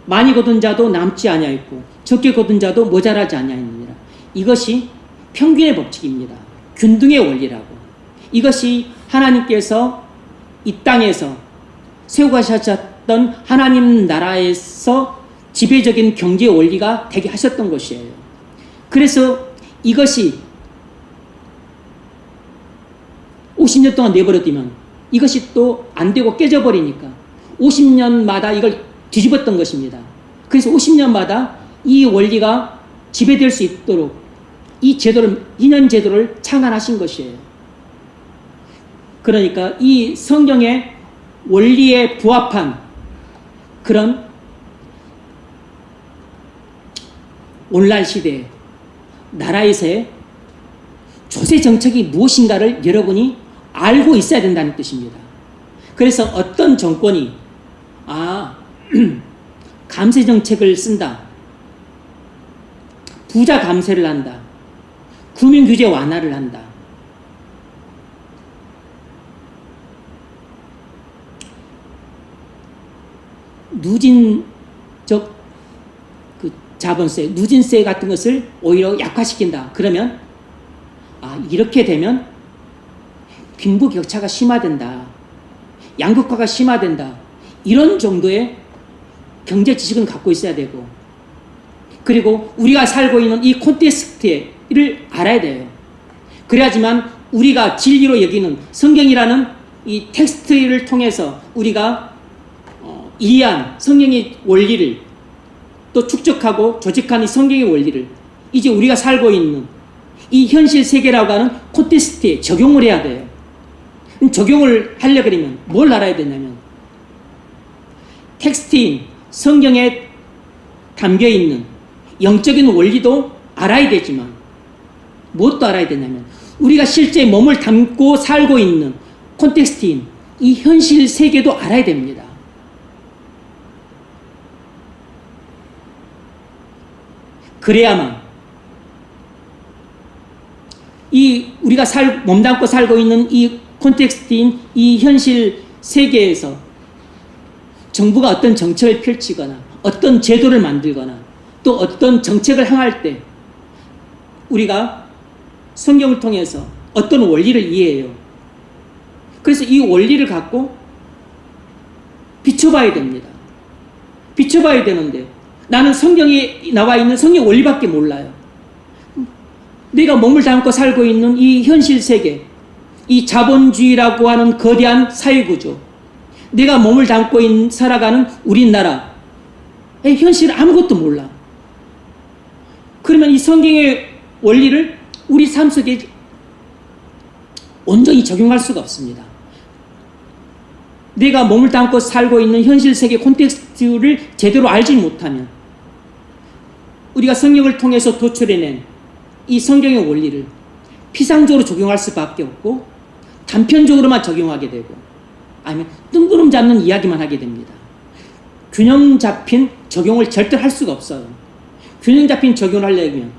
많이 거둔 자도 남지 아니하였고 적게 거둔 자도 모자라지 아니하였느니라. 이것이 평균의 법칙입니다. 균등의 원리라고. 이것이 하나님께서 이 땅에서 세우가셨던 하나님 나라에서 지배적인 경제 원리가 되게 하셨던 것이에요. 그래서 이것이 50년 동안 내버려두면 이것이 또 안 되고 깨져버리니까 50년마다 이걸 뒤집었던 것입니다. 그래서 50년마다 이 원리가 지배될 수 있도록 이 제도를, 인연 제도를 창안하신 것이에요. 그러니까 이 성경의 원리에 부합한 그런 오늘날 시대에 나라에서의 조세 정책이 무엇인가를 여러분이 알고 있어야 된다는 뜻입니다. 그래서 어떤 정권이 감세 정책을 쓴다, 부자 감세를 한다, 금융 규제 완화를 한다, 누진적 그 자본세, 누진세 같은 것을 오히려 약화시킨다. 그러면 이렇게 되면 빈부격차가 심화된다, 양극화가 심화된다, 이런 정도의 경제 지식은 갖고 있어야 되고, 그리고 우리가 살고 있는 이 콘텍스트를 알아야 돼요. 그래야지만 우리가 진리로 여기는 성경이라는 이 텍스트를 통해서 우리가 이해한 성경의 원리를 또 축적하고 조직한 이 성경의 원리를 이제 우리가 살고 있는 이 현실 세계라고 하는 콘텍스트에 적용을 해야 돼요. 적용을 하려 그러면 뭘 알아야 되냐면 텍스트인 성경에 담겨있는 영적인 원리도 알아야 되지만 무엇도 알아야 되냐면 우리가 실제 몸을 담고 살고 있는 콘텍스트인 이 현실 세계도 알아야 됩니다. 그래야만 이 우리가 몸담고 살고 있는 이 콘텍스트인 이 현실 세계에서 정부가 어떤 정책을 펼치거나 어떤 제도를 만들거나 또 어떤 정책을 행할 때 우리가 성경을 통해서 어떤 원리를 이해해요. 그래서 이 원리를 갖고 비춰봐야 됩니다. 비춰봐야 되는데 나는 성경에 나와 있는 성경 원리밖에 몰라요. 내가 몸을 담고 살고 있는 이 현실 세계, 이 자본주의라고 하는 거대한 사회구조, 내가 몸을 담고 살아가는 우리나라의 현실을 아무것도 몰라. 그러면 이 성경의 원리를 우리 삶 속에 온전히 적용할 수가 없습니다. 내가 몸을 담고 살고 있는 현실 세계 콘텍스트를 제대로 알지 못하면 우리가 성경을 통해서 도출해낸 이 성경의 원리를 피상적으로 적용할 수밖에 없고 단편적으로만 적용하게 되고 아니면 뜬구름 잡는 이야기만 하게 됩니다. 균형 잡힌 적용을 절대 할 수가 없어요. 균형 잡힌 적용을 하려면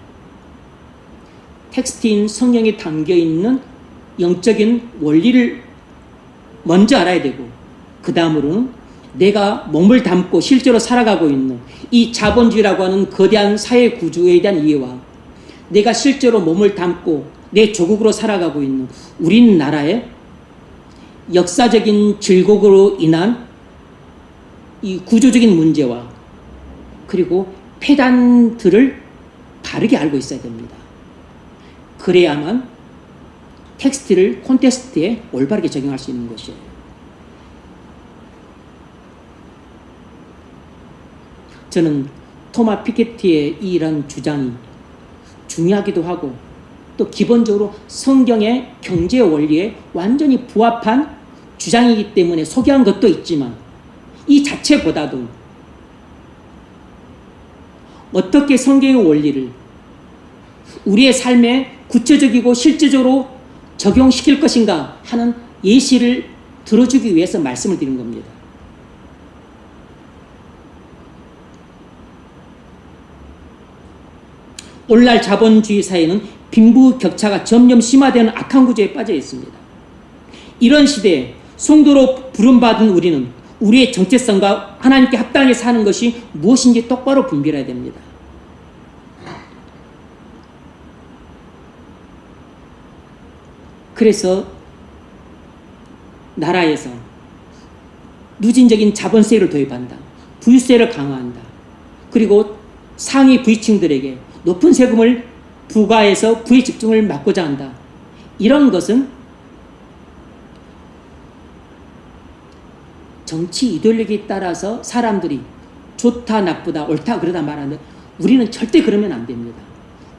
텍스트인 성경에 담겨있는 영적인 원리를 먼저 알아야 되고 그 다음으로는 내가 몸을 담고 실제로 살아가고 있는 이 자본주의라고 하는 거대한 사회 구조에 대한 이해와 내가 실제로 몸을 담고 내 조국으로 살아가고 있는 우리나라의 역사적인 질곡으로 인한 이 구조적인 문제와 그리고 폐단들을 바르게 알고 있어야 됩니다. 그래야만 텍스트를 콘텍스트에 올바르게 적용할 수 있는 것이에요. 저는 토마 피케티의 이런 주장이 중요하기도 하고 또 기본적으로 성경의 경제 원리에 완전히 부합한 주장이기 때문에 소개한 것도 있지만 이 자체보다도 어떻게 성경의 원리를 우리의 삶에 구체적이고 실제적으로 적용시킬 것인가 하는 예시를 들어주기 위해서 말씀을 드린 겁니다. 오늘날 자본주의 사회는 빈부격차가 점점 심화되는 악한 구조에 빠져 있습니다. 이런 시대에 성도로 부름받은 우리는 우리의 정체성과 하나님께 합당하게 사는 것이 무엇인지 똑바로 분별해야 됩니다. 그래서 나라에서 누진적인 자본세를 도입한다. 부유세를 강화한다. 그리고 상위 부유층들에게 높은 세금을 부과해서 부의 집중을 막고자 한다. 이런 것은 정치 이데올로기에 따라서 사람들이 좋다 나쁘다 옳다 그러다 말하는데 우리는 절대 그러면 안 됩니다.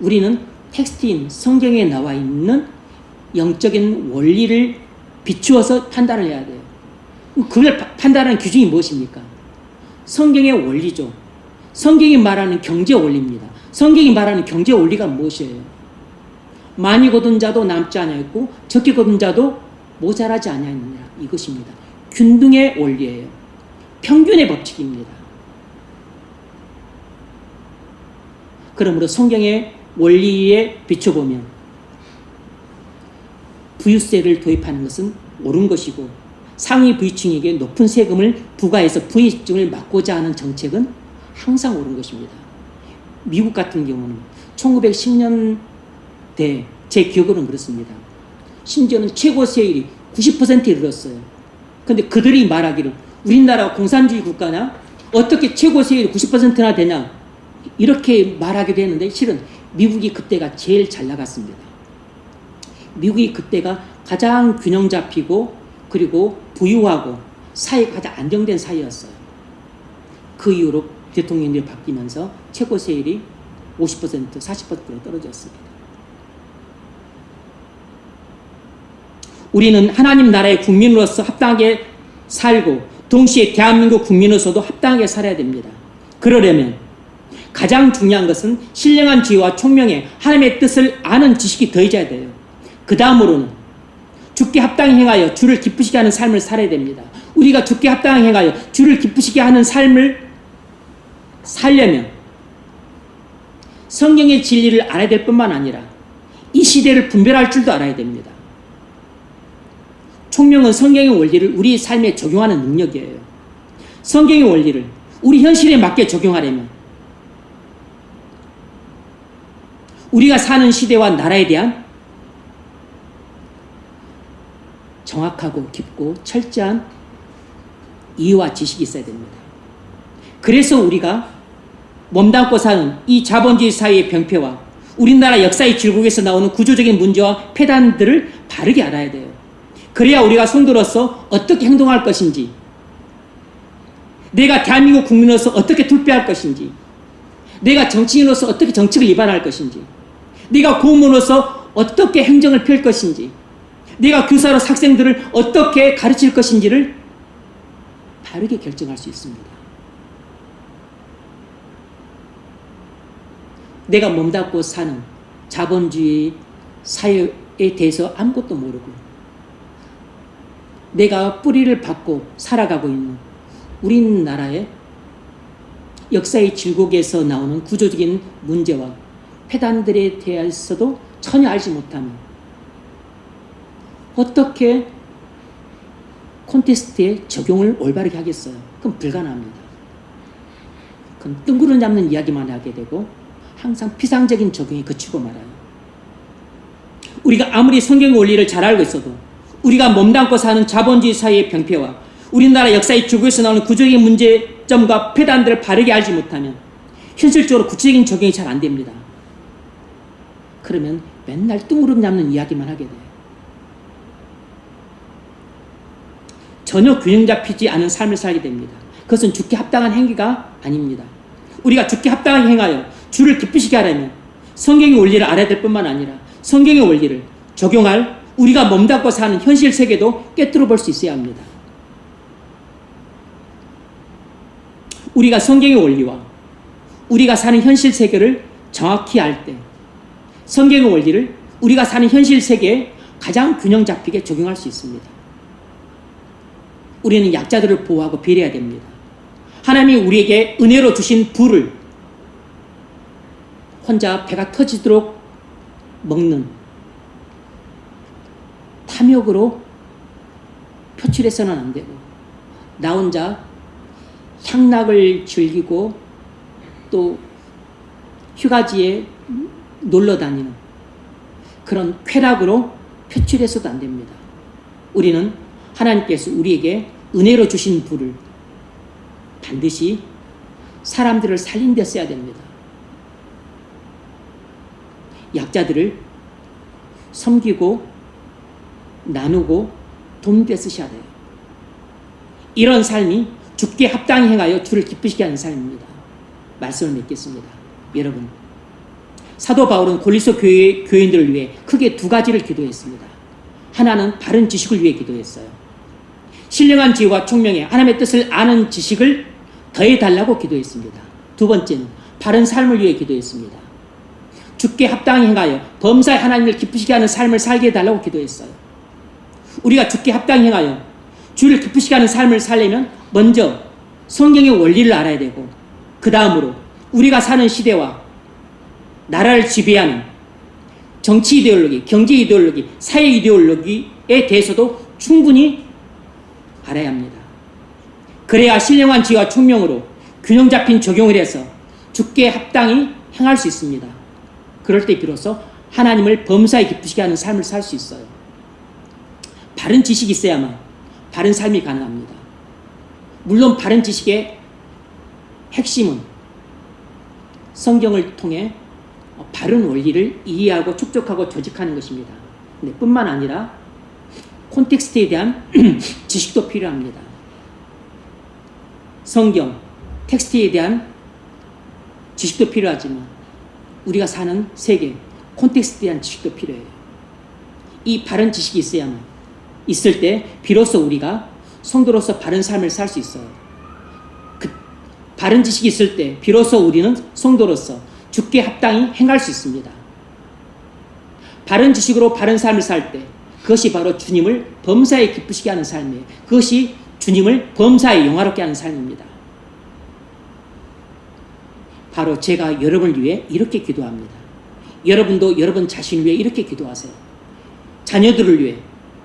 우리는 텍스트인 성경에 나와 있는 영적인 원리를 비추어서 판단을 해야 돼요. 그걸 판단하는 기준이 무엇입니까? 성경의 원리죠. 성경이 말하는 경제 원리입니다. 성경이 말하는 경제 원리가 무엇이에요? 많이 거둔 자도 남지 아니하였고 적게 거둔 자도 모자라지 아니하였느니라. 이것입니다. 균등의 원리예요. 평균의 법칙입니다. 그러므로 성경의 원리에 비춰보면 부유세를 도입하는 것은 옳은 것이고 상위 부유층에게 높은 세금을 부과해서 부의 집중을 막고자 하는 정책은 항상 옳은 것입니다. 미국 같은 경우는 1910년대 제 기억으로는 그렇습니다. 심지어는 최고 세율이 90%에 이르렀어요. 그런데 그들이 말하기를 우리나라가 공산주의 국가냐? 어떻게 최고 세율이 90%나 되냐? 이렇게 말하기도 했는데 실은 미국이 그때가 제일 잘 나갔습니다. 미국이 그때가 가장 균형 잡히고 그리고 부유하고 사회가 가장 안정된 사회였어요. 그 이후로 대통령들이 바뀌면서 최고 세율이 50%, 40%로 떨어졌습니다. 우리는 하나님 나라의 국민으로서 합당하게 살고 동시에 대한민국 국민으로서도 합당하게 살아야 됩니다. 그러려면 가장 중요한 것은 신령한 지혜와 총명에 하나님의 뜻을 아는 지식이 더해져야 돼요. 그 다음으로는 주께 합당히 행하여 주를 기쁘시게 하는 삶을 살아야 됩니다. 우리가 주께 합당히 행하여 주를 기쁘시게 하는 삶을 살려면 성경의 진리를 알아야 될 뿐만 아니라 이 시대를 분별할 줄도 알아야 됩니다. 총명은 성경의 원리를 우리 삶에 적용하는 능력이에요. 성경의 원리를 우리 현실에 맞게 적용하려면 우리가 사는 시대와 나라에 대한 정확하고 깊고 철저한 이해와 지식이 있어야 됩니다. 그래서 우리가 몸담고 사는 이 자본주의 사회의 병폐와 우리나라 역사의 질곡에서 나오는 구조적인 문제와 폐단들을 바르게 알아야 돼요. 그래야 우리가 성도로서 어떻게 행동할 것인지, 내가 대한민국 국민으로서 어떻게 투표할 것인지, 내가 정치인으로서 어떻게 정책을 위반할 것인지, 내가 공무원으로서 어떻게 행정을 펼 것인지, 내가 교사로서 학생들을 어떻게 가르칠 것인지를 바르게 결정할 수 있습니다. 내가 몸담고 사는 자본주의 사회에 대해서 아무것도 모르고 내가 뿌리를 받고 살아가고 있는 우리나라의 역사의 질곡에서 나오는 구조적인 문제와 폐단들에 대해서도 전혀 알지 못하면 어떻게 콘테스트에 적용을 올바르게 하겠어요? 그럼 불가능합니다. 그럼 뜬구름 잡는 이야기만 하게 되고 항상 피상적인 적용에 그치고 말아요. 우리가 아무리 성경 원리를 잘 알고 있어도 우리가 몸담고 사는 자본주의 사회의 병폐와 우리나라 역사의 질곡에서 나오는 구조적인 문제점과 폐단들을 바르게 알지 못하면 현실적으로 구체적인 적용이 잘 안 됩니다. 그러면 맨날 뜬구름 잡는 이야기만 하게 돼요. 전혀 균형 잡히지 않은 삶을 살게 됩니다. 그것은 주께 합당한 행위가 아닙니다. 우리가 주께 합당하게 행하여 주를 기쁘시게 하려면 성경의 원리를 알아야 될 뿐만 아니라 성경의 원리를 적용할 우리가 몸담고 사는 현실 세계도 꿰뚫어 볼 수 있어야 합니다. 우리가 성경의 원리와 우리가 사는 현실 세계를 정확히 알 때 성경의 원리를 우리가 사는 현실 세계에 가장 균형 잡히게 적용할 수 있습니다. 우리는 약자들을 보호하고 배려해야 됩니다. 하나님이 우리에게 은혜로 주신 부를 혼자 배가 터지도록 먹는 탐욕으로 표출해서는 안 되고 나 혼자 향락을 즐기고 또 휴가지에 놀러 다니는 그런 쾌락으로 표출해서도 안 됩니다. 우리는 하나님께서 우리에게 은혜로 주신 부를 반드시 사람들을 살린 데 써야 됩니다. 약자들을 섬기고 나누고 돕는 데 쓰셔야 돼요. 이런 삶이 주께 합당히 행하여 주를 기쁘시게 하는 삶입니다. 말씀을 맺겠습니다. 여러분, 사도 바울은 골리서 교인들을 위해 크게 두 가지를 기도했습니다. 하나는 바른 지식을 위해 기도했어요. 신령한 지혜와 총명에 하나님의 뜻을 아는 지식을 더해달라고 기도했습니다. 두 번째는 바른 삶을 위해 기도했습니다. 주께 합당히 행하여 범사에 하나님을 기쁘시게 하는 삶을 살게 해달라고 기도했어요. 우리가 주께 합당히 행하여 주를 기쁘시게 하는 삶을 살려면 먼저 성경의 원리를 알아야 되고, 그 다음으로 우리가 사는 시대와 나라를 지배하는 정치 이데올로기, 경제 이데올로기, 사회 이데올로기에 대해서도 충분히 알아야 합니다. 그래야 신령한 지혜와 총명으로 균형 잡힌 적용을 해서 주께 합당히 행할 수 있습니다. 그럴 때 비로소 하나님을 범사에 기쁘시게 하는 삶을 살 수 있어요. 바른 지식이 있어야만 바른 삶이 가능합니다. 물론 바른 지식의 핵심은 성경을 통해 바른 원리를 이해하고 축적하고 조직하는 것입니다. 근데 뿐만 아니라 콘텍스트에 대한 지식도 필요합니다. 성경, 텍스트에 대한 지식도 필요하지만 우리가 사는 세계, 콘텍스트에 대한 지식도 필요해요. 이 바른 지식이 있을 때 비로소 우리가 성도로서 바른 삶을 살 수 있어요. 그 바른 지식이 있을 때 비로소 우리는 성도로서 주께 합당히 행할 수 있습니다. 바른 지식으로 바른 삶을 살 때 그것이 바로 주님을 범사에 기쁘시게 하는 삶이에요. 그것이 주님을 범사에 영화롭게 하는 삶입니다. 바로 제가 여러분을 위해 이렇게 기도합니다. 여러분도 여러분 자신을 위해 이렇게 기도하세요. 자녀들을 위해,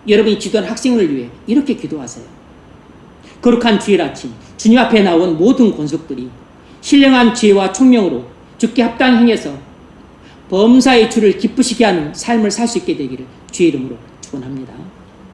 여러분이 지도하는 학생을 위해 이렇게 기도하세요. 거룩한 주일 아침 주님 앞에 나온 모든 권속들이 신령한 지혜와 총명으로 주께 합당히 행해서 범사의 주를 기쁘시게 하는 삶을 살 수 있게 되기를 주의 이름으로 축원합니다.